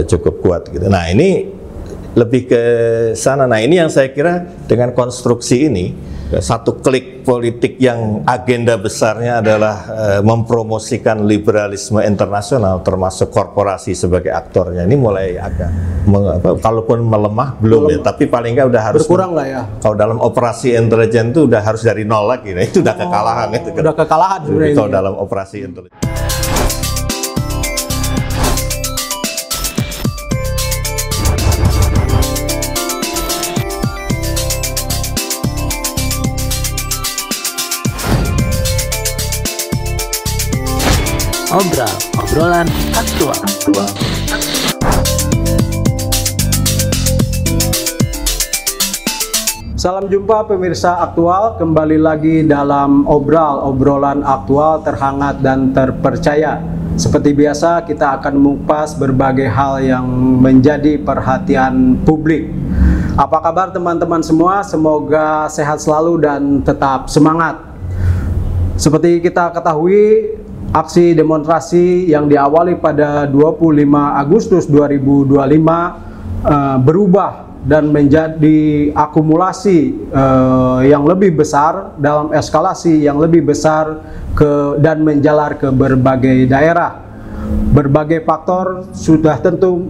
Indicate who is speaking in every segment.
Speaker 1: cukup kuat gitu. Nah, ini lebih ke sana. Nah, ini yang saya kira dengan konstruksi ini, satu klik politik yang agenda besarnya adalah mempromosikan liberalisme internasional, termasuk korporasi sebagai aktornya, ini mulai agak kalaupun melemah belum ya, tapi paling nggak udah harus
Speaker 2: berkurang lah ya.
Speaker 1: Kalau dalam operasi intelijen itu udah harus dari nol lagi, nah, itu udah kekalahan itu.
Speaker 2: Udah kekalahan sebenarnya.
Speaker 1: Kalau dalam operasi intelijen.
Speaker 3: Obrolan aktual.
Speaker 2: Salam jumpa pemirsa aktual, kembali lagi dalam obrolan aktual terhangat dan terpercaya. Seperti biasa kita akan mengupas berbagai hal yang menjadi perhatian publik. Apa kabar teman-teman semua? Semoga sehat selalu dan tetap semangat. Seperti kita ketahui, aksi demonstrasi yang diawali pada 25 Agustus 2025 berubah dan menjadi akumulasi yang lebih besar, dalam eskalasi yang lebih besar dan menjalar ke berbagai daerah. Berbagai faktor sudah tentu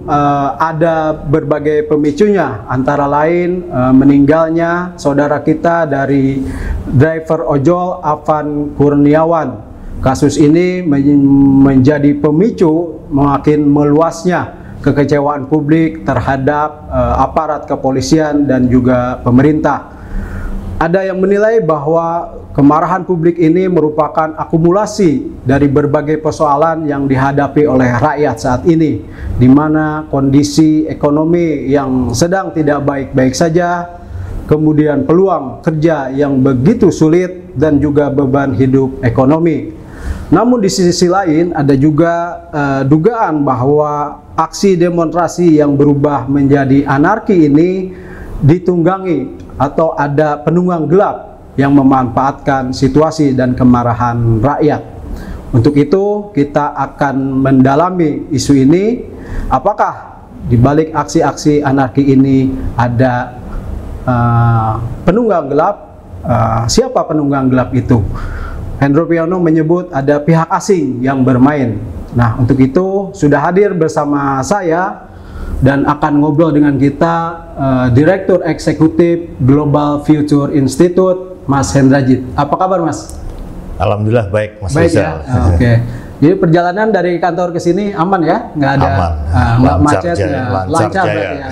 Speaker 2: ada berbagai pemicunya, antara lain meninggalnya saudara kita dari driver ojol Afan Kurniawan. Kasus ini menjadi pemicu makin meluasnya kekecewaan publik terhadap aparat kepolisian dan juga pemerintah. Ada yang menilai bahwa kemarahan publik ini merupakan akumulasi dari berbagai persoalan yang dihadapi oleh rakyat saat ini, di mana kondisi ekonomi yang sedang tidak baik-baik saja, kemudian peluang kerja yang begitu sulit, dan juga beban hidup ekonomi. Namun di sisi lain ada juga dugaan bahwa aksi demonstrasi yang berubah menjadi anarki ini ditunggangi atau ada penunggang gelap yang memanfaatkan situasi dan kemarahan rakyat. Untuk itu kita akan mendalami isu ini. Apakah di balik aksi-aksi anarki ini ada penunggang gelap? Siapa penunggang gelap itu? Hendro Priyono menyebut ada pihak asing yang bermain. Nah, untuk itu sudah hadir bersama saya dan akan ngobrol dengan kita Direktur Eksekutif Global Future Institute, Mas Hendrajit. Apa kabar, Mas?
Speaker 1: Alhamdulillah baik, Mas
Speaker 2: Baik
Speaker 1: Rizal.
Speaker 2: Ya? Oke. Jadi perjalanan dari kantor ke sini aman ya? Nggak ada nggak macet, lancar berarti ya.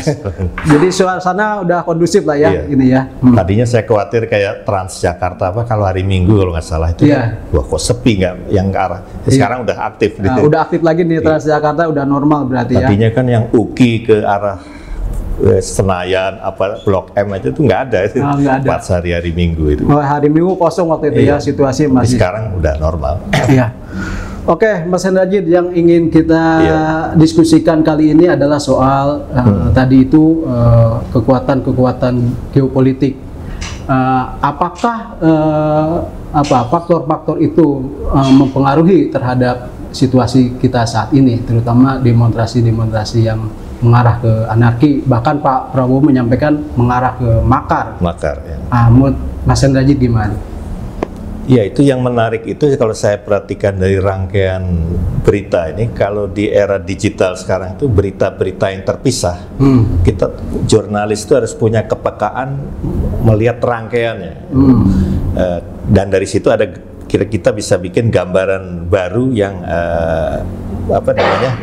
Speaker 2: Jadi suasana udah kondusif lah ya,
Speaker 1: iya.
Speaker 2: Ini ya.
Speaker 1: Tadinya saya khawatir kayak Transjakarta kalau hari Minggu kalau nggak salah itu, wah kok sepi nggak yang ke arah. Sekarang udah aktif.
Speaker 2: Udah aktif lagi nih Transjakarta, udah normal berarti ya.
Speaker 1: Tadinya kan yang UKI ke arah Senayan, Blok M aja itu nggak ada itu. Pas hari Minggu itu.
Speaker 2: Oh, hari Minggu kosong waktu itu ya, situasi masih.
Speaker 1: Sekarang udah normal.
Speaker 2: Iya. Oke, Mas Hendrajit, yang ingin kita diskusikan kali ini adalah soal tadi itu kekuatan-kekuatan geopolitik. Apakah faktor-faktor itu mempengaruhi terhadap situasi kita saat ini, terutama demonstrasi-demonstrasi yang mengarah ke anarki, bahkan Pak Prabowo menyampaikan mengarah ke makar.
Speaker 1: Makar, ya.
Speaker 2: Menurut Mas Hendrajit gimana?
Speaker 1: Ya, itu yang menarik itu kalau saya perhatikan dari rangkaian berita ini, kalau di era digital sekarang itu berita-berita yang terpisah. Kita jurnalis itu harus punya kepekaan melihat rangkaiannya. Dan dari situ ada kita bisa bikin gambaran baru yang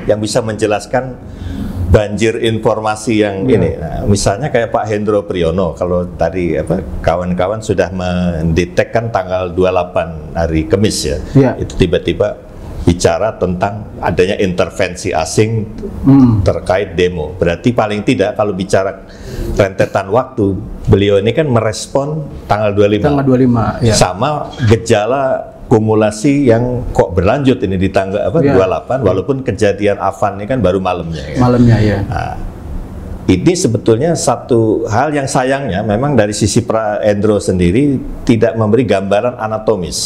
Speaker 1: yang bisa menjelaskan banjir informasi yang ini. Nah, misalnya kayak Pak Hendro Priyono, kalau tadi kawan-kawan sudah mendetekkan tanggal 28 hari Kamis ya, itu tiba-tiba bicara tentang adanya intervensi asing terkait demo. Berarti paling tidak kalau bicara rentetan waktu, beliau ini kan merespon tanggal 25.
Speaker 2: Tanggal 25, ya.
Speaker 1: Sama gejala kumulasi yang kok berlanjut ini di tanggal 28, walaupun kejadian Afan ini kan baru malamnya.
Speaker 2: Malamnya ya.
Speaker 1: Nah, ini sebetulnya satu hal yang sayangnya memang dari sisi Hendro sendiri tidak memberi gambaran anatomis.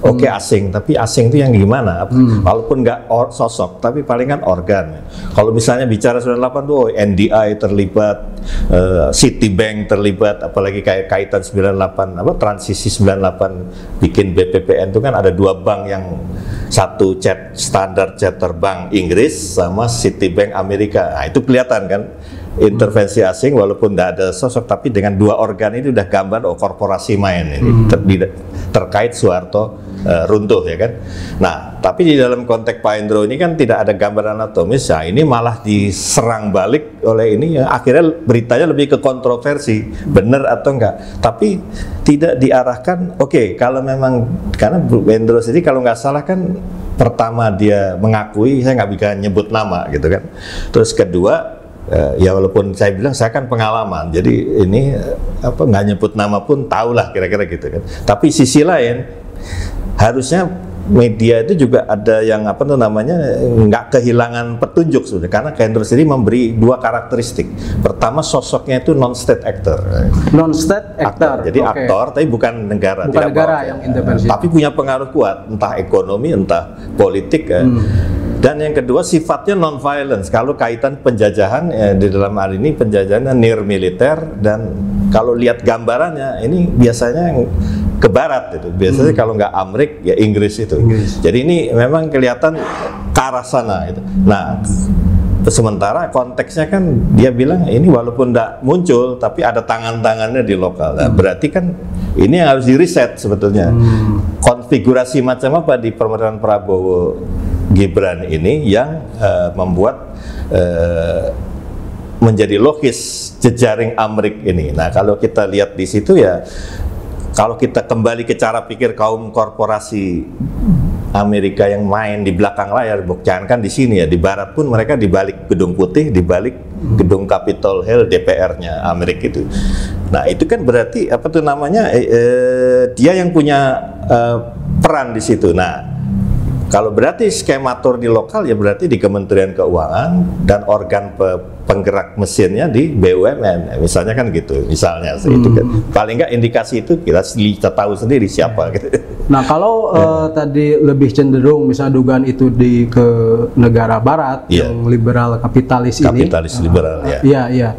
Speaker 1: Oke, asing, tapi asing itu yang gimana? Walaupun nggak sosok, tapi paling kan organ. Kalau misalnya bicara 98 tuh NDI terlibat, Citibank terlibat, apalagi kayak kaitan 98 transisi 98 bikin BPPN itu kan ada dua bank yang satu Standard Chartered Bank Inggris sama Citibank Amerika. Nah, itu kelihatan kan intervensi asing walaupun tidak ada sosok, tapi dengan dua organ ini udah gambar korporasi main ini terkait Soeharto runtuh ya kan. Nah, tapi di dalam konteks Pak Hendro ini kan tidak ada gambaran anatomis. Ya, ini malah diserang balik oleh ini ya, akhirnya beritanya lebih ke kontroversi, benar atau enggak. Tapi tidak diarahkan. Oke, kalau memang karena Bu Hendro sendiri kalau nggak salah kan pertama dia mengakui saya nggak bisa nyebut nama gitu kan. Terus kedua ya walaupun saya bilang saya kan pengalaman, jadi ini nggak nyebut nama pun tahulah kira-kira gitu kan. Tapi sisi lain harusnya media itu juga ada yang nggak kehilangan petunjuk sudah, karena Hendro sendiri memberi dua karakteristik. Pertama, sosoknya itu non-state actor.
Speaker 2: Non-state actor.
Speaker 1: Jadi aktor tapi bukan negara.
Speaker 2: Bukan negara yang intervensi.
Speaker 1: Tapi punya pengaruh kuat, entah ekonomi, entah politik. Dan yang kedua sifatnya non-violence. Kalau kaitan penjajahan di dalam hal ini penjajahannya near militer, dan kalau lihat gambarannya ini biasanya ke barat itu. Biasanya kalau nggak Amerika ya Inggris itu. Jadi ini memang kelihatan ke arah sana itu. Nah, sementara konteksnya kan dia bilang ini walaupun tidak muncul tapi ada tangan-tangannya di lokal. Nah, berarti kan ini yang harus diriset sebetulnya. Konfigurasi macam apa di pemerintahan Prabowo Gibran ini yang membuat menjadi logis jejaring Amrik ini. Nah, kalau kita lihat di situ ya, kalau kita kembali ke cara pikir kaum korporasi Amerika yang main di belakang layar, bukan kan di sini ya, di barat pun mereka di balik gedung putih, di balik gedung Capitol Hill DPR-nya Amerika itu. Nah, itu kan berarti dia yang punya peran di situ. Nah, kalau berarti skematur di lokal ya berarti di Kementerian Keuangan dan organ penggerak mesinnya di BUMN, misalnya kan gitu, misalnya itu kan. Paling nggak indikasi itu kita tahu sendiri siapa gitu.
Speaker 2: Nah, kalau tadi lebih cenderung misalnya dugaan itu ke negara barat yang liberal kapitalis
Speaker 1: liberal ya.
Speaker 2: Iya.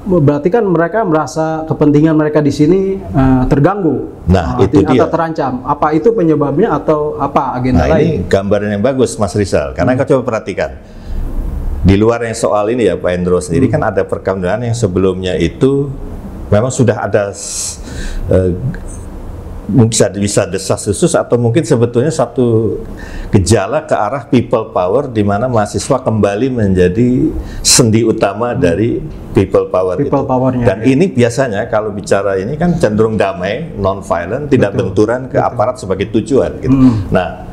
Speaker 2: Berarti kan mereka merasa kepentingan mereka di sini terganggu,
Speaker 1: itu dia.
Speaker 2: Atau terancam. Apa itu penyebabnya atau apa agenda lain?
Speaker 1: Ini gambaran yang bagus, Mas Rizal. Karena kau coba perhatikan di luar yang soal ini ya, Pak Hendro sendiri kan ada perkembangan yang sebelumnya itu memang sudah ada bisa desas-desus atau mungkin sebetulnya satu gejala ke arah people power, di mana mahasiswa kembali menjadi sendi utama dari people power itu. Dan ini biasanya kalau bicara ini kan cenderung damai, non-violent, tidak benturan ke aparat sebagai tujuan gitu. Nah,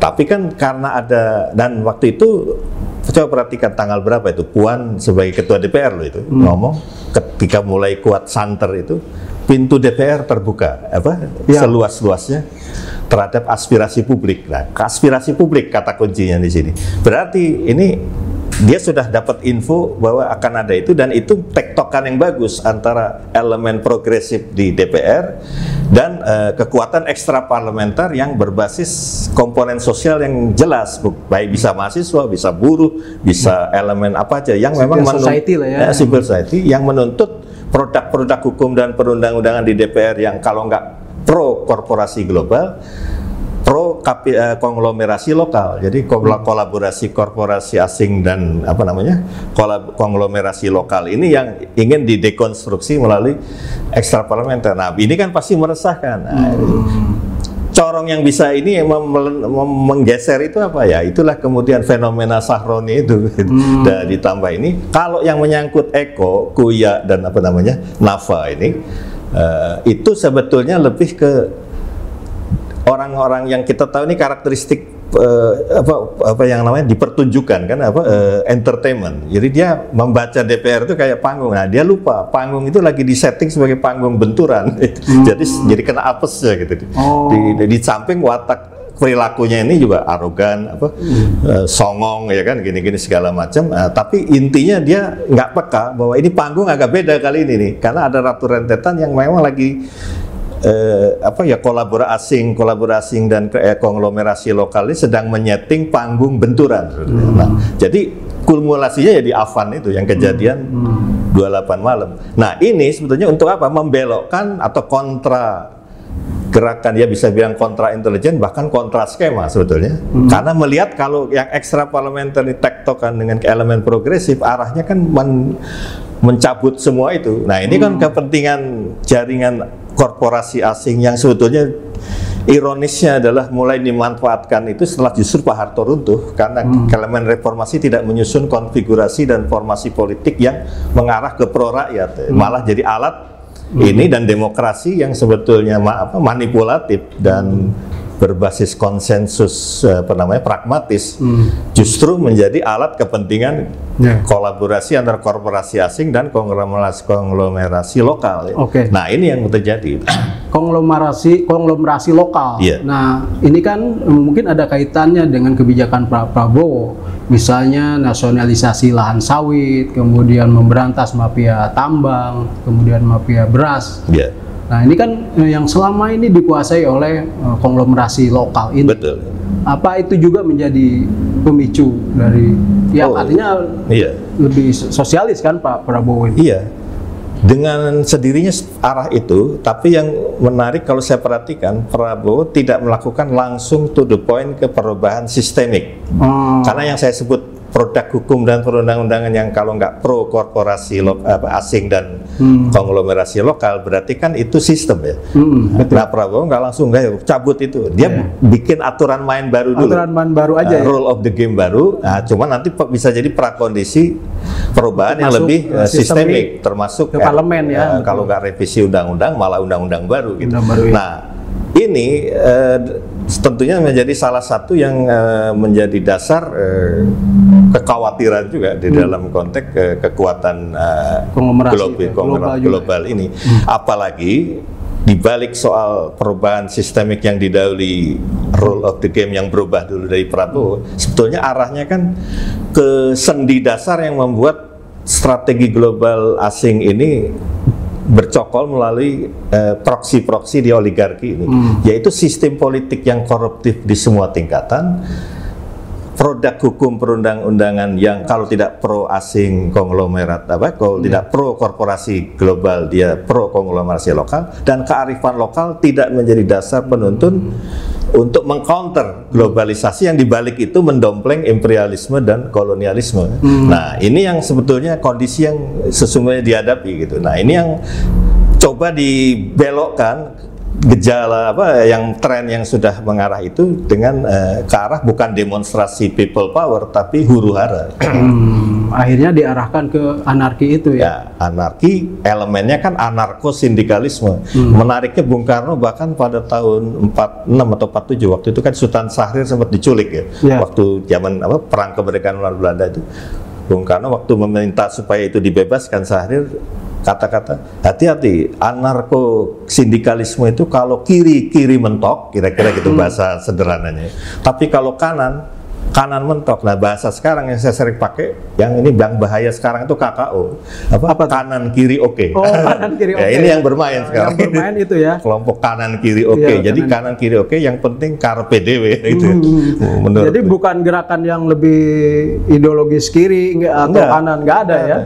Speaker 1: tapi kan karena ada, dan waktu itu coba perhatikan tanggal berapa itu Puan sebagai ketua DPR loh itu ngomong ketika mulai kuat santer itu, pintu DPR terbuka seluas-luasnya terhadap aspirasi publik. Nah, aspirasi publik kata kuncinya di sini. Berarti ini dia sudah dapat info bahwa akan ada itu, dan itu tektokan yang bagus antara elemen progresif di DPR dan kekuatan ekstra parlementer yang berbasis komponen sosial yang jelas, baik bisa mahasiswa, bisa buruh, bisa elemen apa aja yang memang civil society yang menuntut produk-produk hukum dan perundang-undangan di DPR yang kalau nggak pro korporasi global, pro konglomerasi lokal. Jadi kolaborasi korporasi asing dan konglomerasi lokal ini yang ingin didekonstruksi melalui ekstra parlementer. Nah, ini kan pasti meresahkan. Nah, corong yang bisa ini menggeser itu apa ya? Itulah kemudian fenomena Sahroni itu. Dan ditambah ini, kalau yang menyangkut Eko, Kuya dan Nafa ini, itu sebetulnya lebih ke orang-orang yang kita tahu ini karakteristik dipertunjukkan kan entertainment. Jadi dia membaca DPR itu kayak panggung. Nah, dia lupa panggung itu lagi disetting sebagai panggung benturan. jadi kena apes ya gitu. Di samping watak perilakunya ini juga arogan, songong ya kan, gini-gini segala macam. Tapi intinya dia nggak peka bahwa ini panggung agak beda kali ini nih, karena ada ratu rentetan yang memang lagi kolaborasi dan konglomerasi lokal ini sedang menyeting panggung benturan. Nah, jadi kumulasinya ya di Avan itu yang kejadian 28 malam. Nah, ini sebetulnya untuk apa? Membelokkan atau kontra gerakan, ya bisa bilang kontra intelijen, bahkan kontra skema sebetulnya. Karena melihat kalau yang ekstra parliamentary tektokan dengan elemen progresif, arahnya kan mencabut semua itu. Nah, ini kan kepentingan jaringan korporasi asing yang sebetulnya ironisnya adalah mulai dimanfaatkan itu setelah justru Pak Harto runtuh, karena elemen reformasi tidak menyusun konfigurasi dan formasi politik yang mengarah ke pro rakyat, malah jadi alat ini dan demokrasi yang sebetulnya manipulatif dan berbasis konsensus pragmatis, justru menjadi alat kepentingan kolaborasi antara korporasi asing dan konglomerasi lokal. Nah, ini yang terjadi. Konglomerasi lokal. Nah, ini kan mungkin ada kaitannya dengan kebijakan Pak Prabowo, misalnya nasionalisasi lahan sawit, kemudian memberantas mafia tambang, kemudian mafia beras. Nah, ini kan yang selama ini dikuasai oleh konglomerasi lokal ini. Betul.
Speaker 2: Apa itu juga menjadi pemicu dari yang artinya lebih sosialis kan Pak Prabowo ini?
Speaker 1: Iya. Dengan sendirinya arah itu, tapi yang menarik kalau saya perhatikan, Prabowo tidak melakukan langsung to the point ke perubahan sistemik. Karena yang saya sebut produk hukum dan perundang-undangan yang kalau nggak pro korporasi asing dan konglomerasi lokal, berarti kan itu sistem ya. Nah, Prabowo nggak langsung cabut itu, dia bikin aturan main baru dulu.
Speaker 2: Aturan main baru aja.
Speaker 1: Rule of the game baru. Nah, cuman nanti bisa jadi prakondisi perubahan yang lebih sistemik, termasuk
Speaker 2: ke parlemen ya.
Speaker 1: Kalau nggak revisi undang-undang, malah undang-undang baru gitu. Nah, ini tentunya menjadi salah satu yang menjadi dasar kekhawatiran juga di dalam konteks kekuatan global ini. Apalagi di balik soal perubahan sistemik yang didahului rule of the game yang berubah dulu dari Prabowo, sebetulnya arahnya kan ke sendi dasar yang membuat strategi global asing ini bercokol melalui proksi-proksi di oligarki ini, yaitu sistem politik yang koruptif di semua tingkatan, produk hukum perundang-undangan yang kalau tidak pro asing konglomerat kalau tidak pro korporasi global, dia pro konglomerasi lokal, dan kearifan lokal tidak menjadi dasar penuntun untuk mengcounter globalisasi yang dibalik itu mendompleng imperialisme dan kolonialisme. Nah, ini yang sebetulnya kondisi yang sesungguhnya dihadapi gitu. Nah, ini yang coba dibelokkan gejala yang tren yang sudah mengarah itu dengan ke arah bukan demonstrasi people power tapi huru-hara.
Speaker 2: Akhirnya diarahkan ke anarki itu ya.
Speaker 1: Anarki elemennya kan anarko-sindikalisme. Menariknya Bung Karno bahkan pada tahun 46 atau 47 waktu itu kan Sultan Syahrir sempat diculik ya. Waktu zaman perang kemerdekaan melawan Belanda itu. Bung Karno waktu meminta supaya itu dibebaskan, Syahrir kata-kata hati-hati, anarko sindikalisme itu kalau kiri mentok, kira-kira gitu bahasa sederhananya, tapi kalau kanan mentok. Nah, bahasa sekarang yang saya sering pakai, yang ini yang bahaya sekarang itu KKO, kanan kiri oke.
Speaker 2: Kanan kiri oke.
Speaker 1: Ini yang bermain sekarang.
Speaker 2: Yang bermain itu ya.
Speaker 1: Kelompok kanan kiri oke. Jadi kanan kiri oke, yang penting carpe diem itu.
Speaker 2: Jadi bukan gerakan yang lebih ideologis kiri atau kanan, nggak ada ya.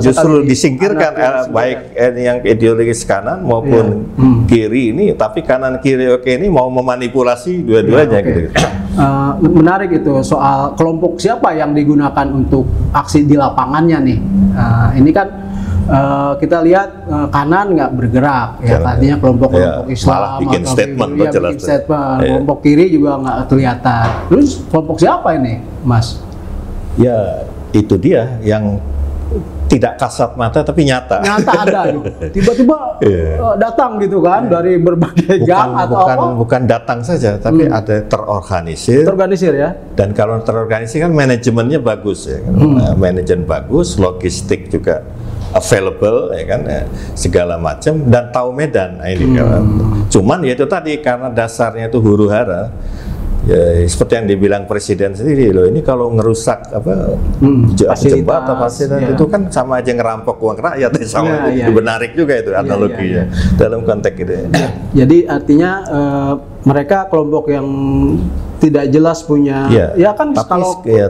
Speaker 1: Justru disingkirkan baik yang ideologis kanan maupun kiri ini, tapi kanan kiri oke ini mau memanipulasi dua-duanya gitu.
Speaker 2: Menarik itu soal kelompok siapa yang digunakan untuk aksi di lapangannya nih. Ini kan kita lihat kanan nggak bergerak ya, artinya kelompok-kelompok Islam
Speaker 1: malah bikin statement,
Speaker 2: kelompok kiri juga nggak kelihatan. Terus kelompok siapa ini, Mas?
Speaker 1: Ya itu dia yang tidak kasat mata tapi nyata
Speaker 2: ada gitu. Tiba-tiba datang gitu kan dari berbagai gang
Speaker 1: bukan datang saja tapi ada terorganisir ya. Dan kalau terorganisir kan manajemennya bagus ya, manajemen bagus, logistik juga available ya kan, segala macam, dan tahu medan. Nah, ini cuman ya itu tadi karena dasarnya itu huru-hara, ya, seperti yang dibilang Presiden sendiri loh, ini kalau ngerusak jembatan fasilitas itu kan sama aja ngerampok uang rakyat, sama menarik juga itu analoginya dalam konteks itu.
Speaker 2: Jadi artinya mereka kelompok yang tidak jelas punya,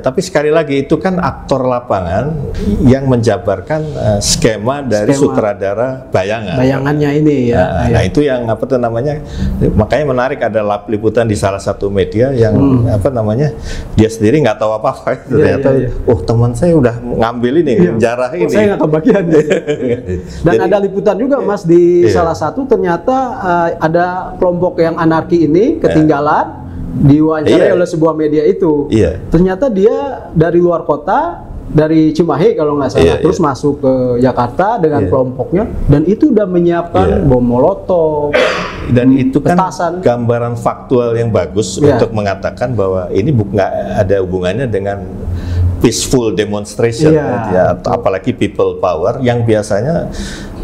Speaker 1: tapi sekali lagi itu kan aktor lapangan yang menjabarkan skema dari sutradara bayangannya ini ya. Nah itu yang makanya menarik, ada liputan di salah satu media yang dia sendiri nggak tahu apa-apa, ternyata teman saya udah ngambil ini, jarah ini.
Speaker 2: Saya nggak tahu bagiannya. Dan ada liputan juga Mas di salah satu, ternyata ada kelompok yang anarki ini ketinggalan. Diwawancarai oleh sebuah media itu, ternyata dia dari luar kota, dari Cimahi kalau nggak salah, terus masuk ke Jakarta dengan kelompoknya, dan itu udah menyiapkan bom molotov,
Speaker 1: dan itu kan gambaran faktual yang bagus untuk mengatakan bahwa ini nggak ada hubungannya dengan peaceful demonstration, apalagi people power yang biasanya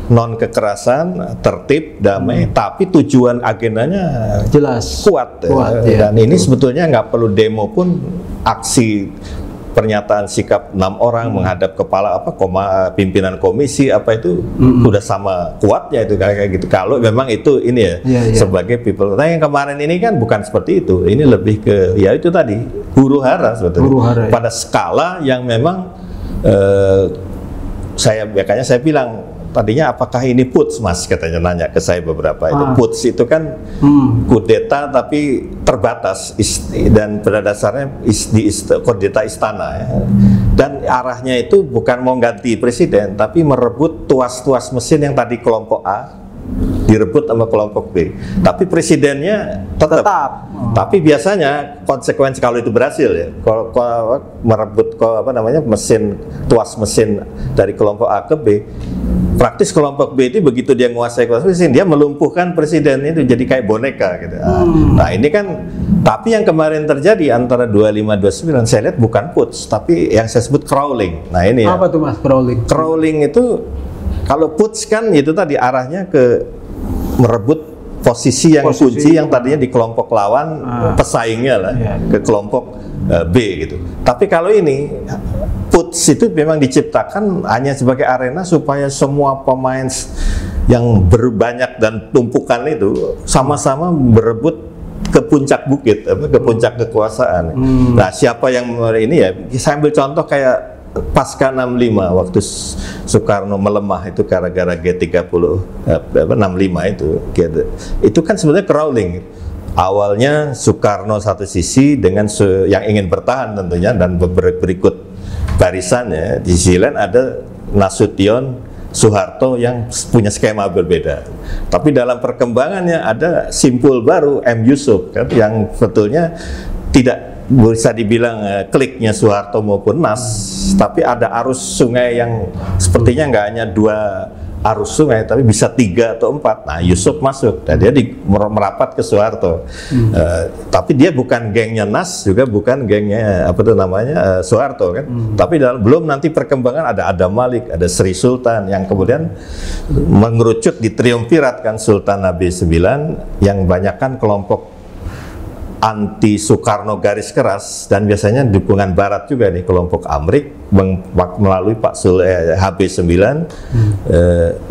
Speaker 1: non kekerasan, tertib, damai, tapi tujuan agendanya
Speaker 2: jelas,
Speaker 1: kuat dan ini sebetulnya nggak perlu demo pun, aksi pernyataan sikap 6 orang menghadap kepala pimpinan komisi itu udah sama kuatnya itu kayak gitu. Kalau memang itu ini sebagai people. Nah yang kemarin ini kan bukan seperti itu. Ini lebih ke itu tadi huru hara sebetulnya. Pada skala yang memang saya bilang tadinya apakah ini putsch Mas, katanya nanya ke saya beberapa itu. Putsch itu kan kudeta tapi terbatas dan pada dasarnya di kudeta istana dan arahnya itu bukan mau ganti presiden tapi merebut tuas-tuas mesin yang tadi kelompok A direbut sama kelompok B, tapi presidennya tetap. Tapi biasanya konsekuensi kalau itu berhasil kalau merebut tuas mesin dari kelompok A ke B, praktis kelompok B itu begitu dia menguasai kelompok mesin, dia melumpuhkan presiden itu jadi kayak boneka gitu. Nah ini kan, tapi yang kemarin terjadi antara 25-29 saya lihat bukan putsch, tapi yang saya sebut crawling. Nah ini
Speaker 2: apa tuh Mas crawling?
Speaker 1: Crawling itu, kalau putsch kan itu tadi arahnya ke merebut posisi yang kunci yang tadinya di kelompok lawan pesaingnya ke kelompok B gitu. Tapi kalau ini putsch itu memang diciptakan hanya sebagai arena supaya semua pemain yang berbanyak dan tumpukan itu sama-sama berebut ke puncak bukit, ke puncak kekuasaan. Nah siapa yang ini saya ambil contoh kayak pasca 65 waktu Soekarno melemah itu gara-gara G30 65 itu kan sebenarnya crawling. Awalnya Soekarno satu sisi dengan yang ingin bertahan tentunya dan berikut barisannya, di sisi lain ada Nasution, Soeharto yang punya skema berbeda. Tapi dalam perkembangannya ada simpul baru M. Yusuf yang sebetulnya tidak bisa dibilang kliknya Soeharto maupun Nas, tapi ada arus sungai yang sepertinya nggak hanya 2 arus sungai, tapi bisa 3 atau 4. Nah Yusuf masuk, dan dia merapat ke Soeharto. Tapi dia bukan gengnya Nas, juga bukan gengnya Soeharto kan. Tapi belum nanti perkembangan ada Adam Malik, ada Sri Sultan yang kemudian mengerucut di triumvirat kan, Sultan Nabi 9 yang banyakkan kelompok anti Soekarno garis keras, dan biasanya dukungan Barat juga nih, kelompok Amrik melalui Pak HB9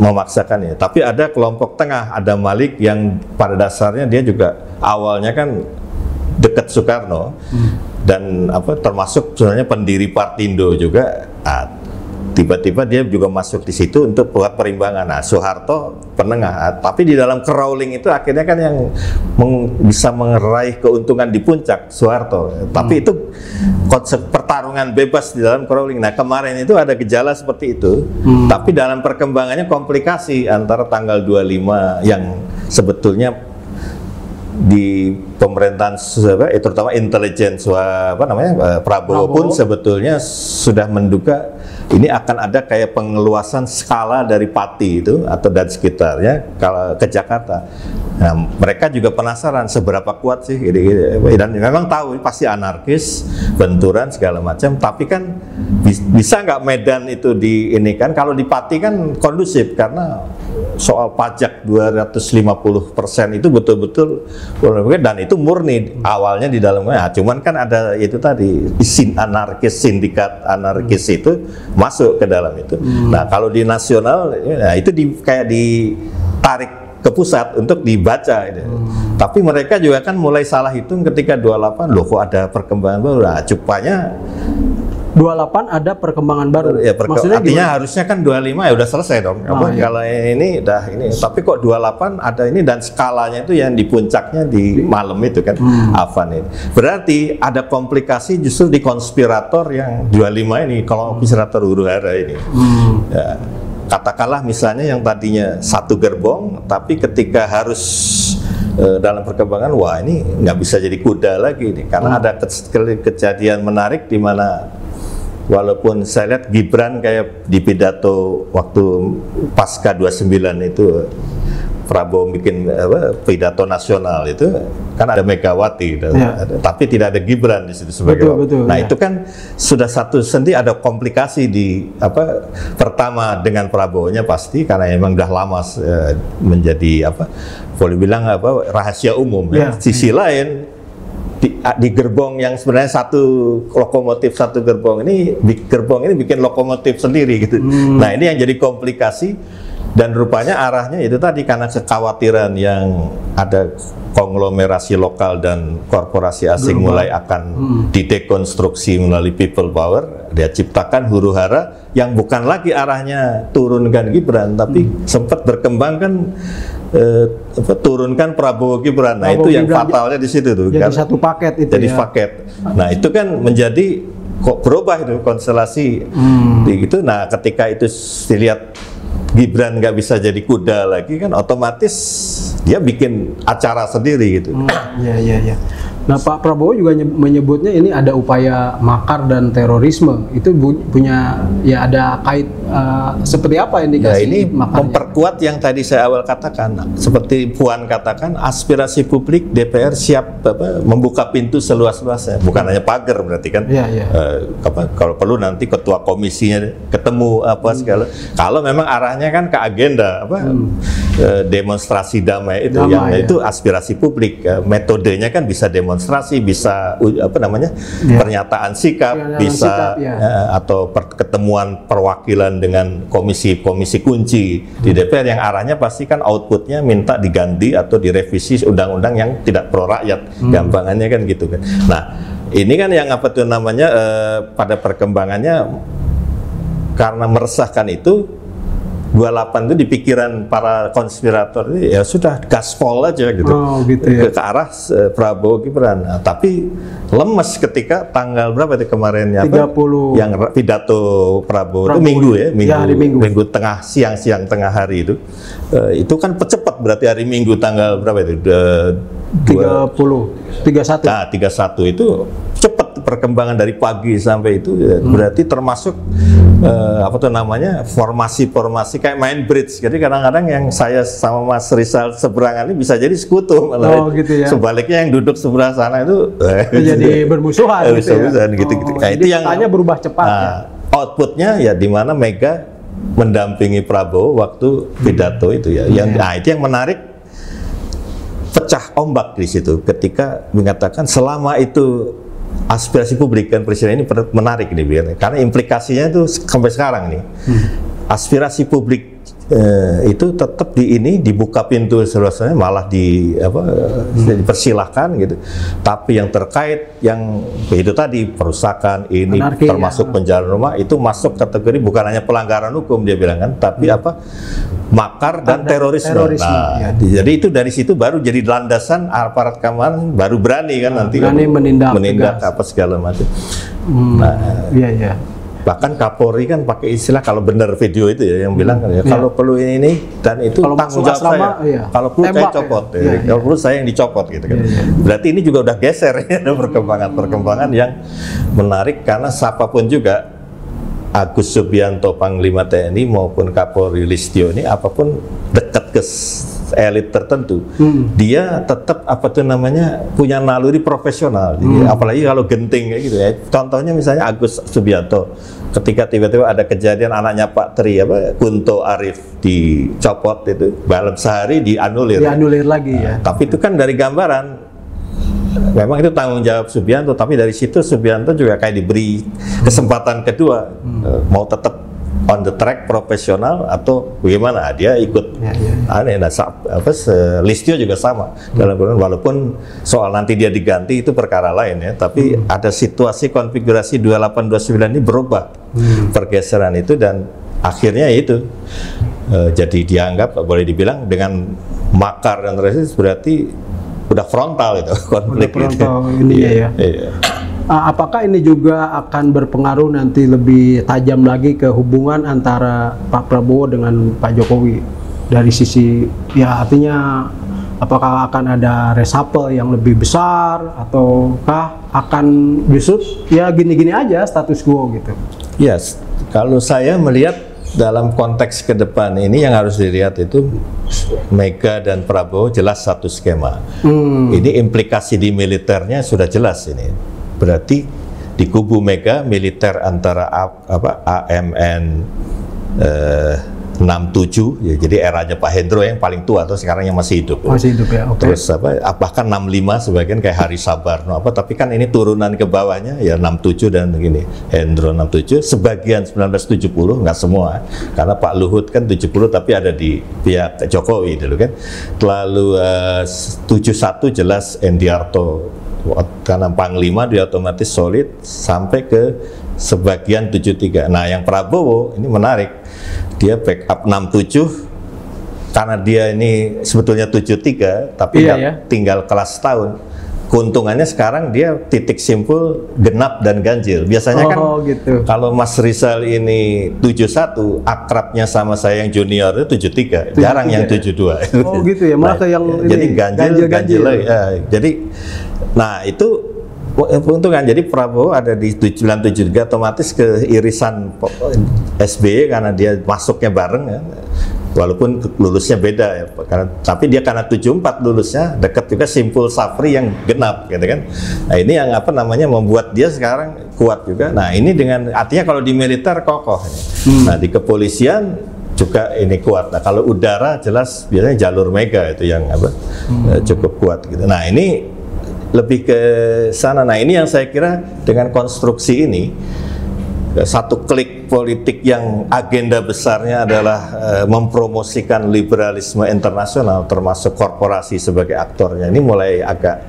Speaker 1: memaksakannya. Tapi ada kelompok tengah, ada Malik yang pada dasarnya dia juga awalnya kan dekat Soekarno dan termasuk sebenarnya pendiri Partindo juga. Tiba-tiba dia juga masuk di situ untuk buat perimbangan. Nah, Soeharto penengah. Tapi di dalam crawling itu akhirnya kan yang bisa meraih keuntungan di puncak Soeharto. Tapi itu konsep pertarungan bebas di dalam crawling. Nah, kemarin itu ada gejala seperti itu. Tapi dalam perkembangannya komplikasi antara tanggal 25 yang sebetulnya di pemerintahan terutama intelijen Prabowo pun sebetulnya sudah menduga ini akan ada kayak pengeluasan skala dari Pati itu atau dan sekitarnya kalau ke Jakarta. Nah, mereka juga penasaran seberapa kuat sih dan memang tahu pasti anarkis, benturan segala macam, tapi kan bisa nggak Medan itu di ini kan, kalau di Pati kan kondusif karena soal pajak 250% itu betul-betul, dan itu murni awalnya di dalamnya. Nah, cuman kan ada itu tadi sindikat anarkis itu masuk ke dalam itu. Nah, kalau di nasional, nah itu kayak ditarik ke pusat untuk dibaca. Tapi mereka juga kan mulai salah hitung ketika 28, loh kok ada perkembangan baru. Nah, cupanya
Speaker 2: 28 ada perkembangan baru.
Speaker 1: Ya,
Speaker 2: maksudnya
Speaker 1: artinya gimana? Harusnya kan 25 ya udah selesai dong. Kalau ini udah ini, tapi kok 28 ada ini, dan skalanya itu yang di puncaknya di malam itu kan, Afan ini. Berarti ada komplikasi justru di konspirator yang 25 ini, kalau konspirator huru-hara ini. Ya, katakanlah misalnya yang tadinya satu gerbong, tapi ketika harus dalam perkembangan, wah ini nggak bisa jadi kuda lagi nih, karena ada kejadian menarik di mana walaupun saya lihat Gibran kayak di pidato waktu pasca 29 itu, Prabowo bikin pidato nasional itu kan ada Megawati, tapi tidak ada Gibran di situ sebagai itu kan sudah satu sendiri ada komplikasi di pertama dengan Prabowo-nya pasti karena memang udah lama menjadi boleh bilang rahasia umum. Sisi lain di gerbong yang sebenarnya satu gerbong ini bikin lokomotif sendiri gitu. Nah, ini yang jadi komplikasi, dan rupanya arahnya itu tadi karena kekhawatiran yang ada konglomerasi lokal dan korporasi asing mulai akan didekonstruksi melalui people power. Dia ciptakan huru-hara yang bukan lagi arahnya turunkan Gibran, tapi sempat berkembang kan turunkan Prabowo Gibran. Nah, itu yang fatalnya di situ tuh.
Speaker 2: Jadi satu paket itu.
Speaker 1: Jadi paket. Nah, itu kan menjadi kok berubah itu konstelasi gitu. Nah, ketika itu dilihat Gibran nggak bisa jadi kuda lagi kan, otomatis dia bikin acara sendiri gitu.
Speaker 2: Iya. Nah, Pak Prabowo juga menyebutnya ini ada upaya makar dan terorisme. Itu punya ya ada kait seperti apa indikasi?
Speaker 1: Nah, ini memperkuat yang tadi saya awal katakan. Seperti Puan katakan, aspirasi publik DPR siap membuka pintu seluas-luasnya. Bukan hanya pagar berarti kan. Kalau perlu nanti ketua komisinya ketemu segala. Kalau memang arahnya kan ke agenda demonstrasi damai itu, itu aspirasi publik. Metodenya kan bisa demonstrasi, bisa pernyataan sikap, bisa atau ketemuan perwakilan dengan komisi-komisi kunci di DPR yang arahnya pasti kan outputnya minta diganti atau direvisi undang-undang yang tidak pro rakyat, gampangannya kan gitu kan. Nah, ini kan yang pada perkembangannya karena meresahkan itu 28 itu di pikiran para konspirator ini ya sudah gaspol aja gitu, ke arah Prabowo Gibran. Nah, tapi lemes ketika tanggal berapa itu kemarin
Speaker 2: 30
Speaker 1: yang pidato Prabowo itu minggu tengah siang tengah hari itu kan cepat, berarti hari Minggu tanggal berapa itu
Speaker 2: 31.
Speaker 1: Nah, 31 itu cepat perkembangan dari pagi sampai itu, berarti termasuk formasi kayak main bridge. Jadi kadang-kadang yang saya sama Mas Rizal seberangan ini bisa jadi sekutu malah. Sebaliknya yang duduk sebelah sana itu
Speaker 2: jadi bermusuhan
Speaker 1: gitu. Nah, itu yang
Speaker 2: berubah cepat.
Speaker 1: Outputnya ya di mana Mega mendampingi Prabowo waktu pidato itu ya. Itu yang menarik, pecah ombak di situ ketika mengatakan selama itu aspirasi publik kan presiden ini menarik nih, karena implikasinya itu sampai sekarang nih aspirasi publik itu tetap dibuka pintu seluas-luasnya, malah dipersilahkan gitu. Tapi yang terkait yang itu tadi perusakan ini anarki, termasuk penjara rumah itu masuk kategori bukan hanya pelanggaran hukum dia bilang kan, tapi makar dan terorisme. Nah, jadi itu dari situ baru jadi landasan aparat keamanan baru berani kan nanti menindak apa segala macam. Bahkan Kapolri kan pakai istilah, kalau benar video itu ya yang bilang kalau perlu ini dan itu tanggung jawab saya. Kalau perlu saya copot, kalau perlu saya yang dicopot gitu kan. Berarti ini juga udah geser ya, ada perkembangan yang menarik, karena siapapun juga Agus Subianto Panglima TNI maupun Kapolri Listio ini apapun dekat ke elit tertentu, dia tetap apa tuh namanya punya naluri profesional. Jadi, apalagi kalau genting kayak gitu ya. Contohnya misalnya Agus Subianto, ketika tiba-tiba ada kejadian anaknya Pak Tri Kunto Arif dicopot itu, dalam sehari dianulir
Speaker 2: lagi ya.
Speaker 1: Tapi itu kan dari gambaran, memang itu tanggung jawab Subianto, tapi dari situ Subianto juga kayak diberi kesempatan kedua, mau tetap on the track profesional atau bagaimana, dia ikut aneh. Nah, Listio juga sama dalam walaupun soal nanti dia diganti itu perkara lain ya, tapi ada situasi konfigurasi 2829 ini berubah pergeseran itu, dan akhirnya itu jadi dianggap boleh dibilang dengan makar dan resist berarti udah frontal itu konflik.
Speaker 2: Udah frontal ini ya. Apakah ini juga akan berpengaruh nanti lebih tajam lagi ke hubungan antara Pak Prabowo dengan Pak Jokowi dari sisi ya, artinya apakah akan ada reshuffle yang lebih besar ataukah akan justru ya gini-gini aja status quo gitu?
Speaker 1: Yes, kalau saya melihat dalam konteks ke depan ini yang harus dilihat itu Mega dan Prabowo jelas satu skema. Ini implikasi di militernya sudah jelas ini. Berarti di kubu Mega militer antara AMN 67 ya, jadi eranya Pak Hendro yang paling tua atau sekarang yang masih hidup.
Speaker 2: Masih hidup ya. Okay.
Speaker 1: Terus bahkan 65 sebagian kayak Hari Sabarno tapi kan ini turunan ke bawahnya ya 67 dan begini. Hendro 67, sebagian 1970 nggak semua. Karena Pak Luhut kan 70 tapi ada di pihak Jokowi dulu kan. Lalu 71 jelas Endiarto, karena Panglima dia otomatis solid sampai ke sebagian 73. Nah, yang Prabowo ini menarik. Dia backup 67 karena dia ini sebetulnya 73 tapi tinggal kelas tahun. Keuntungannya sekarang dia titik simpul genap dan ganjil. Biasanya kan
Speaker 2: gitu.
Speaker 1: Kalau Mas Rizal ini 71, akrabnya sama saya yang junior itu 73, jarang yang 72.
Speaker 2: Oh gitu ya, malah yang
Speaker 1: jadi ganjil. Ya, jadi nah itu keuntungan. Jadi Prabowo ada di 973 otomatis ke irisan SBY karena dia masuknya bareng ya. Walaupun lulusnya beda ya, tapi dia karena 74 lulusnya dekat juga Simpul Safri yang genap gitu kan. Nah, ini yang membuat dia sekarang kuat juga. Nah, ini dengan artinya kalau di militer kokoh. Nah, di kepolisian juga ini kuat. Nah, kalau udara jelas biasanya jalur Mega itu yang cukup kuat gitu. Nah, ini lebih ke sana. Nah, ini yang saya kira dengan konstruksi ini satu klik politik yang agenda besarnya adalah mempromosikan liberalisme internasional termasuk korporasi sebagai aktornya, ini mulai agak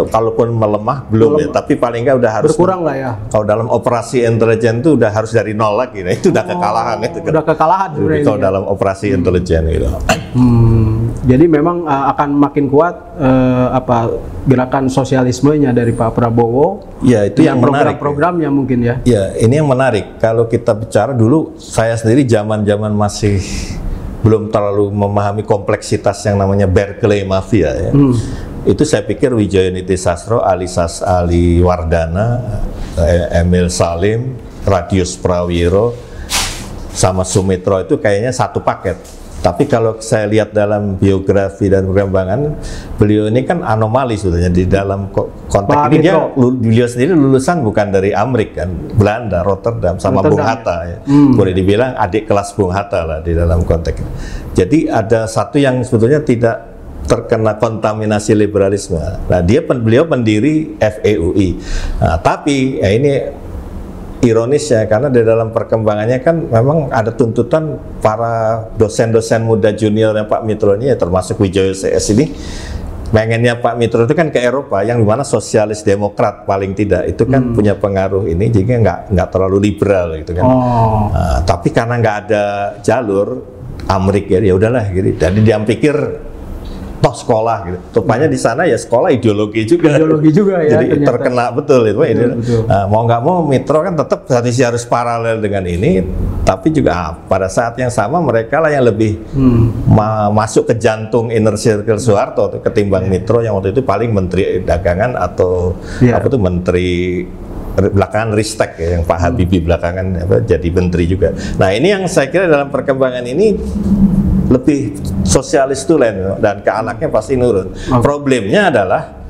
Speaker 1: kalaupun melemah belum ya, tapi paling nggak udah harus
Speaker 2: berkurang lah ya.
Speaker 1: Kalau dalam operasi intelijen itu udah harus dari nol lagi, nah, itu udah kekalahan itu.
Speaker 2: Udah kekalahan sebenarnya.
Speaker 1: Kalau dalam operasi intelijen gitu.
Speaker 2: Jadi memang akan makin kuat gerakan sosialismenya dari Pak Prabowo.
Speaker 1: Ya, itu yang menarik.
Speaker 2: Program-programnya mungkin ya. Ya,
Speaker 1: ini yang menarik. Kalau kita bicara dulu, saya sendiri zaman-zaman masih belum terlalu memahami kompleksitas yang namanya Berkeley Mafia ya. Itu saya pikir Wijaya Niti Sastro, Ali Wardana, Emil Salim, Radius Prawiro, sama Sumitro itu kayaknya satu paket. Tapi kalau saya lihat dalam biografi dan perkembangan, beliau ini kan anomali sebetulnya di dalam konteks ini. Beliau sendiri lulusan bukan dari Amerika kan, Belanda, Rotterdam, sama Bung Hatta ya. Boleh dibilang adik kelas Bung Hatta lah di dalam konteks ini. Jadi ada satu yang sebetulnya tidak terkena kontaminasi liberalisme. Nah, beliau pendiri FEUI. Nah, tapi ya ini ironisnya karena di dalam perkembangannya kan memang ada tuntutan para dosen-dosen muda juniornya Pak Mitro ini ya, termasuk Wijaya CS ini pengennya Pak Mitro itu kan ke Eropa yang dimana sosialis demokrat paling tidak itu kan punya pengaruh ini, jadi nggak terlalu liberal gitu kan. Nah, tapi karena nggak ada jalur Amerika ya udahlah gitu. Jadi dia pikir toh sekolah gitu. Rupanya di sana ya sekolah ideologi juga. Ideologi juga ya. Jadi ternyata terkena betul itu. Betul. Nah, mau nggak mau Mitro kan tetap harus paralel dengan ini, tapi juga pada saat yang sama mereka lah yang lebih masuk ke jantung inner circle Soeharto ketimbang Mitro yang waktu itu paling Menteri Dagangan atau Menteri belakangan Ristek ya, yang Pak Habibie belakangan jadi menteri juga. Nah, ini yang saya kira dalam perkembangan ini lebih sosialis tulen dan ke anaknya pasti nurun. Problemnya adalah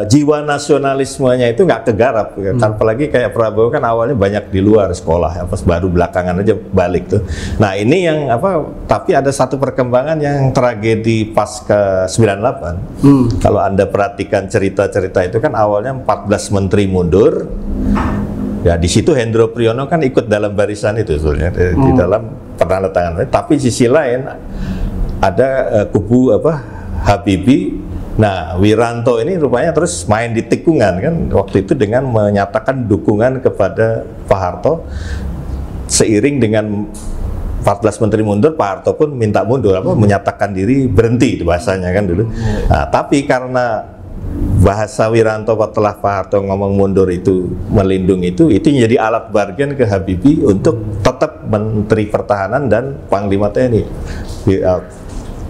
Speaker 1: jiwa nasionalismenya itu nggak kegarap, apalagi kayak Prabowo kan awalnya banyak di luar sekolah, ya, pas baru belakangan aja balik tuh. Nah ini yang tapi ada satu perkembangan yang tragedi pasca 98. Kalau Anda perhatikan cerita-cerita itu kan awalnya 14 menteri mundur, ya di situ Hendro Priyono kan ikut dalam barisan itu sebenarnya di dalam penandatanganan. Tapi di sisi lain ada kubu Habibie. Nah, Wiranto ini rupanya terus main di tikungan kan waktu itu dengan menyatakan dukungan kepada Pak Harto, seiring dengan 14 menteri mundur, Pak Harto pun minta mundur, menyatakan diri berhenti bahasanya kan dulu. Nah, tapi karena bahasa Wiranto setelah Pak Harto ngomong mundur itu melindungi itu menjadi alat bargain ke Habibie untuk tetap Menteri Pertahanan dan Panglima TNI.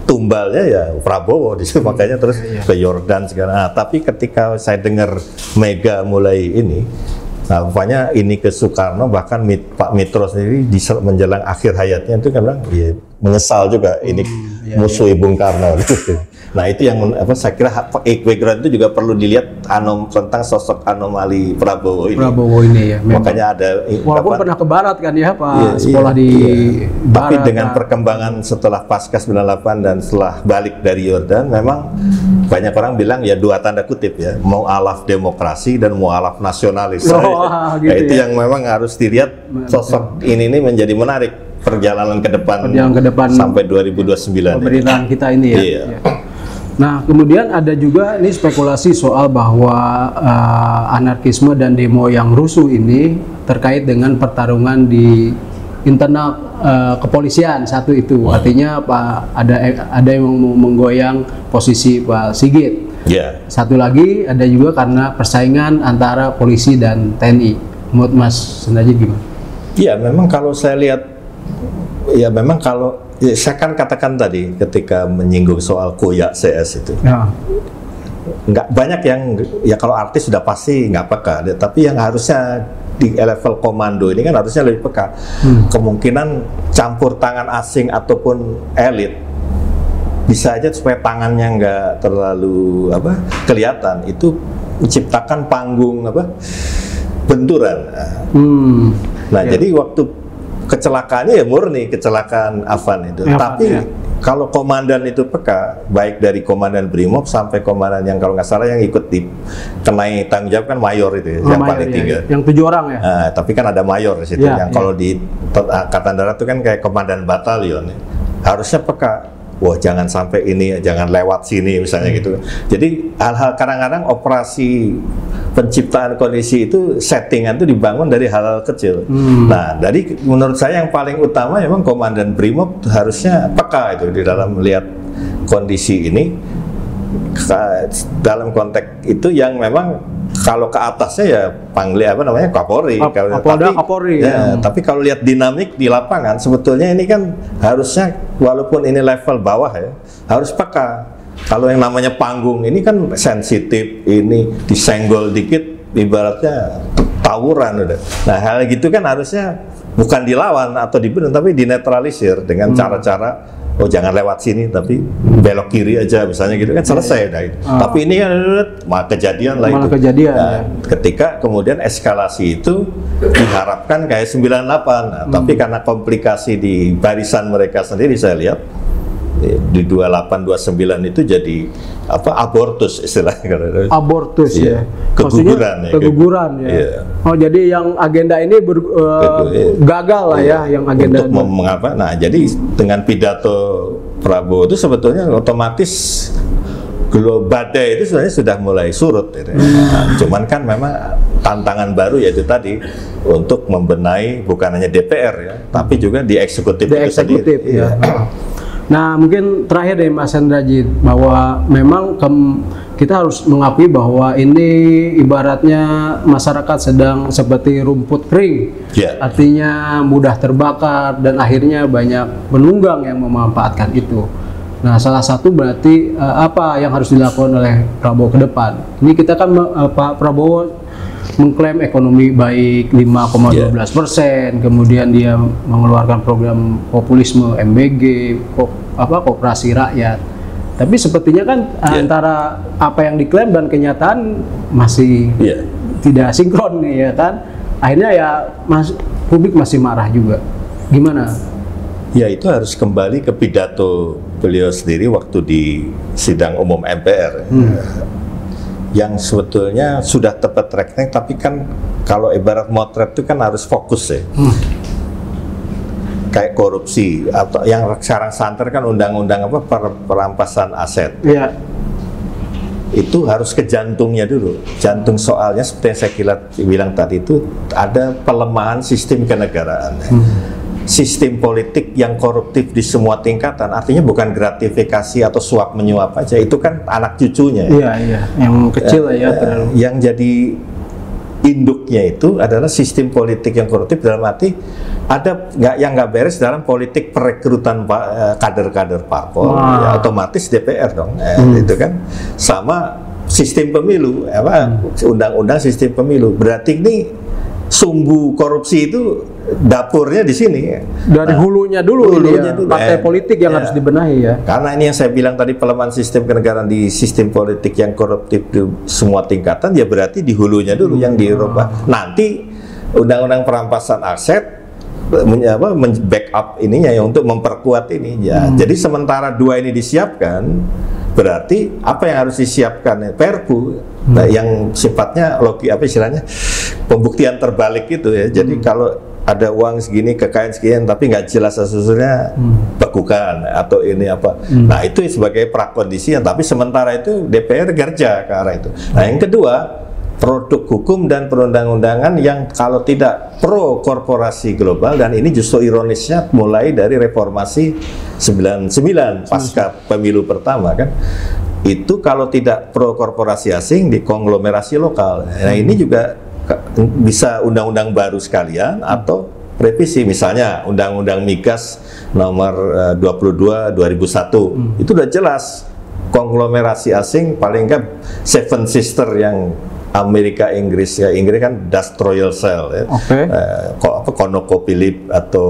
Speaker 1: Tumbalnya ya Prabowo di situ, makanya terus ke Yordan sekarang. Nah, tapi ketika saya dengar Mega mulai ini, nah rupanya ini ke Soekarno, bahkan Pak Mitro sendiri di menjelang akhir hayatnya itu kan bilang, ya, menyesal juga ini musuh Bung Karno. Nah itu yang saya kira background itu juga perlu dilihat tentang sosok anomali Prabowo ini.
Speaker 2: Ya.
Speaker 1: Makanya ada
Speaker 2: walaupun pernah ke Barat kan ya Pak, sekolah di Barat.
Speaker 1: Tapi dengan perkembangan setelah pasca 98 dan setelah balik dari Yordan, memang banyak orang bilang ya dua tanda kutip ya, mau alaf demokrasi dan mau alaf nasionalis.
Speaker 2: Gitu
Speaker 1: itu yang memang harus dilihat sosok ini menjadi menarik perjalanan ke depan sampai 2029
Speaker 2: pemerintahan kita ini ya.
Speaker 1: Iya.
Speaker 2: Nah, kemudian ada juga ini spekulasi soal bahwa anarkisme dan demo yang rusuh ini terkait dengan pertarungan di internal kepolisian satu itu. Artinya ada yang menggoyang posisi Pak Sigit.
Speaker 1: Yeah.
Speaker 2: Satu lagi ada juga karena persaingan antara polisi dan TNI. Menurut Mas Sundarjit gimana?
Speaker 1: Iya, memang kalau saya lihat, ya memang kalau saya kan katakan tadi ketika menyinggung soal koyak CS itu, nggak banyak yang ya kalau artis sudah pasti nggak peka, tapi yang harusnya di level komando ini kan harusnya lebih peka. Kemungkinan campur tangan asing ataupun elit bisa aja supaya tangannya nggak terlalu kelihatan, itu menciptakan panggung benturan. Nah jadi waktu kecelakaannya ya murni kecelakaan Afan itu. Tapi kalau komandan itu peka, baik dari komandan Brimob sampai komandan yang kalau nggak salah yang ikut kenai tanggung jawab kan mayor itu ya, yang paling tinggi.
Speaker 2: Yang 7 orang ya.
Speaker 1: Nah, tapi kan ada mayor di situ yang kalau di Angkatan Darat itu kan kayak komandan batalion. Harusnya peka. Wah, jangan sampai ini, jangan lewat sini misalnya gitu. Jadi hal-hal kadang-kadang operasi penciptaan kondisi itu settingan itu dibangun dari hal-hal kecil. Nah, dari menurut saya yang paling utama memang komandan Brimob harusnya peka itu di dalam melihat kondisi ini. Dalam konteks itu yang memang kalau ke atasnya ya Kapolri.
Speaker 2: Kapolri.
Speaker 1: Tapi kalau lihat dinamik di lapangan, sebetulnya ini kan harusnya walaupun ini level bawah ya, harus peka. Kalau yang namanya panggung ini kan sensitif, ini disenggol dikit, ibaratnya tawuran udah. Nah hal gitu kan harusnya bukan dilawan atau dibunuh, tapi dinetralisir dengan cara-cara jangan lewat sini, tapi belok kiri aja misalnya gitu kan selesai dah itu. Tapi ini kan kejadian lah itu. Ketika kemudian eskalasi itu diharapkan kayak 98, tapi karena komplikasi di barisan mereka sendiri saya lihat di 28-29 itu jadi abortus istilahnya.
Speaker 2: Abortus ya.
Speaker 1: Keguguran ya.
Speaker 2: Ya. Oh jadi yang agenda ini gagal lah ya yang agenda
Speaker 1: untuk mengapa? Nah jadi dengan pidato Prabowo itu sebetulnya otomatis badai itu sebenarnya sudah mulai surut. Gitu. Nah, cuman kan memang tantangan baru yaitu tadi untuk membenahi bukan hanya DPR ya, tapi juga di eksekutif itu sendiri.
Speaker 2: Ya. Nah, mungkin terakhir dari Mas Sundarjit, bahwa memang kita harus mengakui bahwa ini ibaratnya masyarakat sedang seperti rumput kering, artinya mudah terbakar dan akhirnya banyak penunggang yang memanfaatkan itu. Nah, salah satu berarti apa yang harus dilakukan oleh Prabowo ke depan? Ini kita kan Pak Prabowo mengklaim ekonomi baik 5,12%, kemudian dia mengeluarkan program populisme MBG, koperasi rakyat. Tapi sepertinya kan antara apa yang diklaim dan kenyataan masih tidak sinkron nih, ya kan? Akhirnya ya publik masih marah juga. Gimana?
Speaker 1: Ya, itu harus kembali ke pidato beliau sendiri waktu di sidang umum MPR. Yang sebetulnya sudah tepat tracknya, tapi kan kalau ibarat motret itu kan harus fokus ya. Kayak korupsi atau yang sekarang santer kan undang-undang perampasan aset.
Speaker 2: Iya.
Speaker 1: Itu harus ke jantungnya dulu. Jantung soalnya seperti yang saya bilang tadi itu ada pelemahan sistem kenegaraan. Sistem politik yang koruptif di semua tingkatan, artinya bukan gratifikasi atau suap menyuap aja, itu kan anak cucunya.
Speaker 2: Iya, yang kecil
Speaker 1: Yang jadi induknya itu adalah sistem politik yang koruptif, dalam arti ada yang nggak beres dalam politik perekrutan kader-kader parpol, ya otomatis DPR dong, itu kan. Sama sistem pemilu, undang-undang sistem pemilu, berarti ini sumbu korupsi itu dapurnya di sini.
Speaker 2: Dari hulunya dulu, partai politik yang harus dibenahi ya.
Speaker 1: Karena ini yang saya bilang tadi, pelemahan sistem kenegaraan di sistem politik yang koruptif di semua tingkatan, ya berarti di hulunya dulu yang dirubah. Nanti undang-undang perampasan aset backup ininya ya, untuk memperkuat ini ya. Jadi sementara dua ini disiapkan, berarti apa yang harus disiapkan? Perpu yang sifatnya istilahnya pembuktian terbalik itu ya. Jadi kalau ada uang segini, kekayaan sekian, tapi nggak jelas asal-usulnya, bekukan atau ini apa. Nah, itu sebagai prakondisi, tapi sementara itu DPR kerja ke arah itu. Nah, yang kedua, produk hukum dan perundang-undangan yang kalau tidak pro korporasi global, dan ini justru ironisnya mulai dari reformasi 99 pasca pemilu pertama kan. Itu kalau tidak pro korporasi asing, di konglomerasi lokal. Nah, ini juga bisa undang-undang baru sekalian atau revisi, misalnya undang-undang migas nomor 22 2001. Itu udah jelas konglomerasi asing, paling enggak Seven Sister yang Amerika Inggris kan Dutch Royal Shell ya. ConocoPhillips atau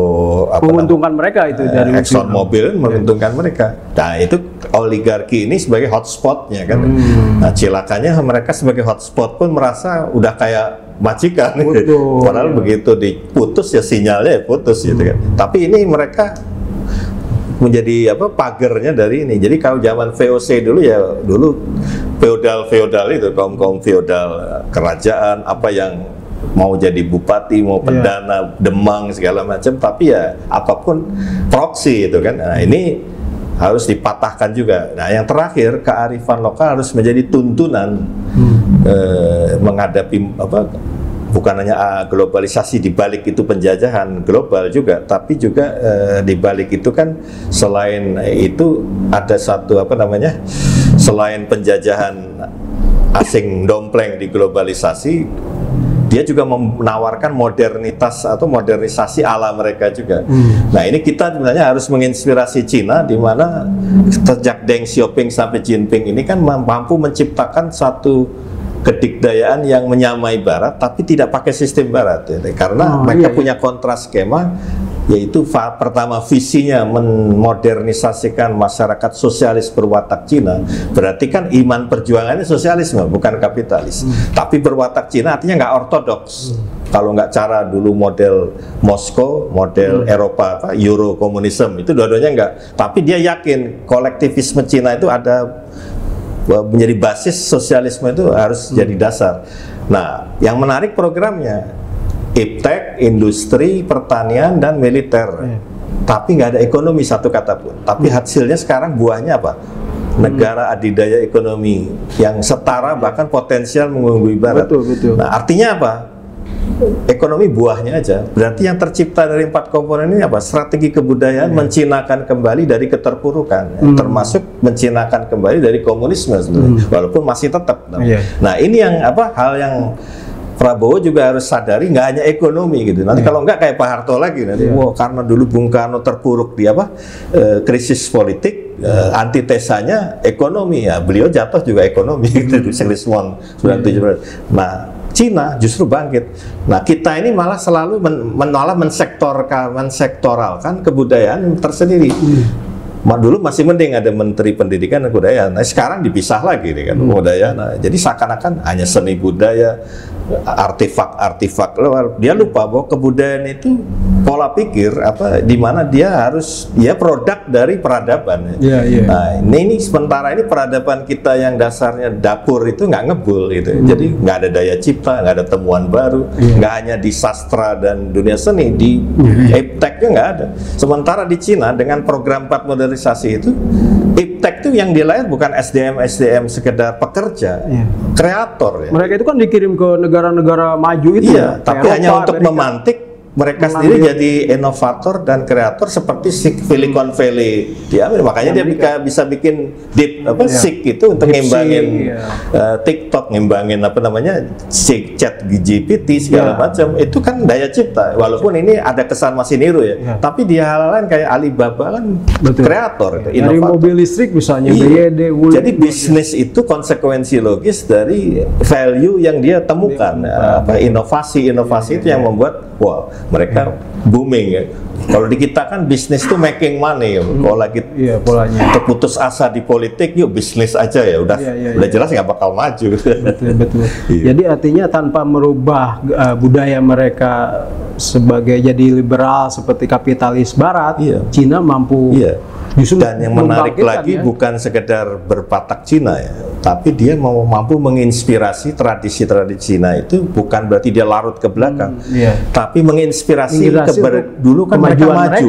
Speaker 2: menguntungkan mereka itu dari
Speaker 1: Exxon Mobil menguntungkan mereka. Nah, itu oligarki ini sebagai hotspotnya kan. Nah, cilakanya mereka sebagai hotspot pun merasa udah kayak majikan. Padahal begitu diputus ya sinyalnya putus gitu kan. Tapi ini mereka menjadi pagernya dari ini. Jadi kalau zaman VOC dulu feodal itu, kaum feodal kerajaan, apa yang mau jadi bupati, mau pendana Demang segala macam, tapi ya apapun proksi itu kan. Nah, ini harus dipatahkan juga. Nah, yang terakhir, kearifan lokal harus menjadi tuntunan menghadapi bukan hanya globalisasi, di balik itu penjajahan global juga, tapi juga di balik itu kan selain itu ada satu selain penjajahan asing dompleng di globalisasi, dia juga menawarkan modernitas atau modernisasi ala mereka juga. Nah, ini kita sebenarnya harus menginspirasi Cina, di mana sejak Deng Xiaoping sampai Jinping ini kan mampu menciptakan satu kedikdayaan yang menyamai Barat, tapi tidak pakai sistem Barat ya. Karena mereka punya kontras skema, yaitu pertama visinya memodernisasikan masyarakat sosialis berwatak Cina. Berarti kan iman perjuangannya sosialisme, bukan kapitalis. Tapi berwatak Cina artinya nggak ortodoks. Kalau nggak cara dulu model Moskow, model Eropa, Euro komunisme, itu dua-duanya nggak. Tapi dia yakin kolektivisme Cina itu ada, menjadi basis sosialisme itu harus jadi dasar. Nah, yang menarik programnya iptek, industri, pertanian, dan militer. Tapi nggak ada ekonomi satu kata pun. Tapi hasilnya sekarang buahnya apa? Negara adidaya ekonomi yang setara, bahkan potensial mengungguli Barat.
Speaker 2: Betul.
Speaker 1: Nah, artinya apa? Ekonomi buahnya aja. Berarti yang tercipta dari 4 komponen ini apa? Strategi kebudayaan mencinakan kembali dari keterpurukan, termasuk mencinakan kembali dari komunisme sebenarnya, walaupun masih tetap. Nah, ini yang hal yang Prabowo juga harus sadari, nggak hanya ekonomi gitu. Nanti kalau nggak kayak Pak Harto lagi nanti, karena dulu Bung Karno terpuruk di krisis politik, antitesanya ekonomi ya. Beliau jatuh juga ekonomi gitu, Krismon 97. Nah, Cina justru bangkit. Nah, kita ini malah selalu mensektoralkan kebudayaan tersendiri. Dulu masih mending ada Menteri Pendidikan dan Kebudayaan. Nah, sekarang dipisah lagi nih kan kebudayaan. Nah, jadi seakan-akan hanya seni budaya, artefak-artefak. Dia lupa bahwa kebudayaan itu pola pikir di mana dia harus produk dari peradaban. Nah, ini sementara ini peradaban kita yang dasarnya dapur itu nggak ngebul gitu. Jadi nggak ada daya cipta, nggak ada temuan baru, nggak hanya di sastra dan dunia seni, di ipteknya nggak ada. Sementara di Cina dengan program 4 modernisasi itu, iptek itu yang dilahir bukan SDM sekedar pekerja, kreator.
Speaker 2: Mereka itu kan dikirim ke negara-negara maju itu
Speaker 1: tapi
Speaker 2: Eropa,
Speaker 1: hanya untuk
Speaker 2: Amerika.
Speaker 1: memantik mereka sendiri jadi inovator dan kreator seperti Silicon Valley di Amerika. Makanya dia bisa bikin SIG itu untuk ngembangin TikTok, ngembangin chat GPT segala macam. Itu kan daya cipta. Walaupun ini ada kesan masih niru tapi di hal lain kayak Alibaba kan kreator, inovator. Dari
Speaker 2: mobil listrik misalnya, BYD,
Speaker 1: jadi bisnis itu konsekuensi logis dari value yang dia temukan. Inovasi itu yang membuat mereka booming ya. Kalau di kita kan bisnis itu making money. Kalau lagi terputus asa di politik, yuk bisnis aja ya. Udah jelas nggak bakal maju.
Speaker 2: Betul. Jadi artinya tanpa merubah budaya mereka sebagai jadi liberal seperti kapitalis Barat, Cina mampu.
Speaker 1: Dan yang menarik lagi bukan sekedar berpatak Cina ya, tapi dia mampu menginspirasi tradisi-tradisi Cina itu bukan berarti dia larut ke belakang, tapi menginspirasi dulu kan mereka maju.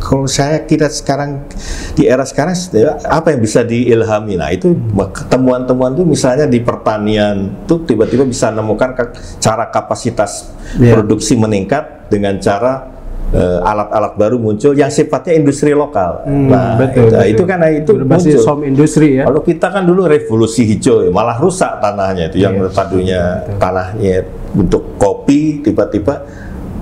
Speaker 1: Kalau saya kira sekarang di era sekarang apa yang bisa diilhami? Nah itu temuan-temuan itu misalnya di pertanian tuh tiba-tiba bisa menemukan cara kapasitas produksi meningkat dengan cara alat-alat baru muncul yang sifatnya industri lokal.
Speaker 2: Betul.
Speaker 1: Itu kan
Speaker 2: berbasis home industry ya.
Speaker 1: Kalau kita kan dulu revolusi hijau malah rusak tanahnya itu yang tadinya tanahnya untuk kopi tiba-tiba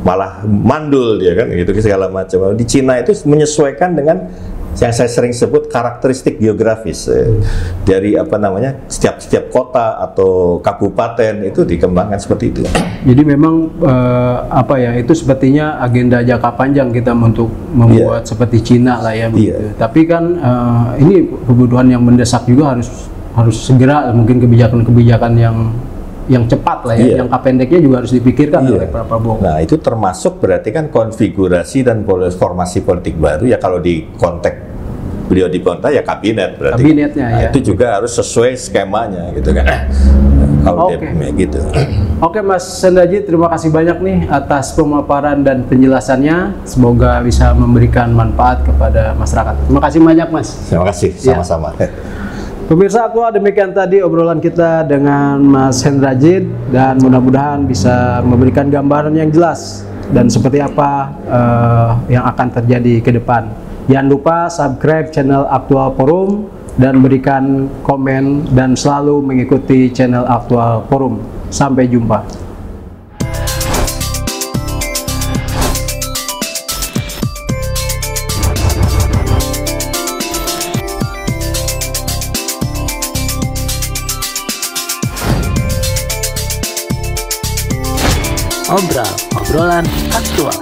Speaker 1: malah mandul dia kan gitu segala macam. Di Cina itu menyesuaikan dengan yang saya sering sebut karakteristik geografis dari setiap kota atau kabupaten itu dikembangkan seperti itu.
Speaker 2: Jadi memang itu sepertinya agenda jangka panjang kita untuk membuat seperti Cina lah ya begitu. Tapi kan ini kebutuhan yang mendesak juga harus segera mungkin kebijakan-kebijakan yang cepat lah ya, jangka pendeknya juga harus dipikirkan oleh Pak Prabowo.
Speaker 1: Nah itu termasuk berarti kan konfigurasi dan formasi politik baru ya. Kalau di konteks beliau dikontak ya kabinet berarti.
Speaker 2: Kabinetnya
Speaker 1: itu juga harus sesuai skemanya gitu kan. Kalau gitu.
Speaker 2: Oke Mas Hendrajit, terima kasih banyak nih atas pemaparan dan penjelasannya. Semoga bisa memberikan manfaat kepada masyarakat. Terima kasih banyak Mas.
Speaker 1: Terima kasih, sama-sama.
Speaker 2: Pemirsa Aktual, demikian tadi obrolan kita dengan Mas Hendrajit dan mudah-mudahan bisa memberikan gambaran yang jelas dan seperti apa yang akan terjadi ke depan. Jangan lupa subscribe channel Aktual Forum dan berikan komen dan selalu mengikuti channel Aktual Forum. Sampai jumpa.
Speaker 3: Obrolan aktual.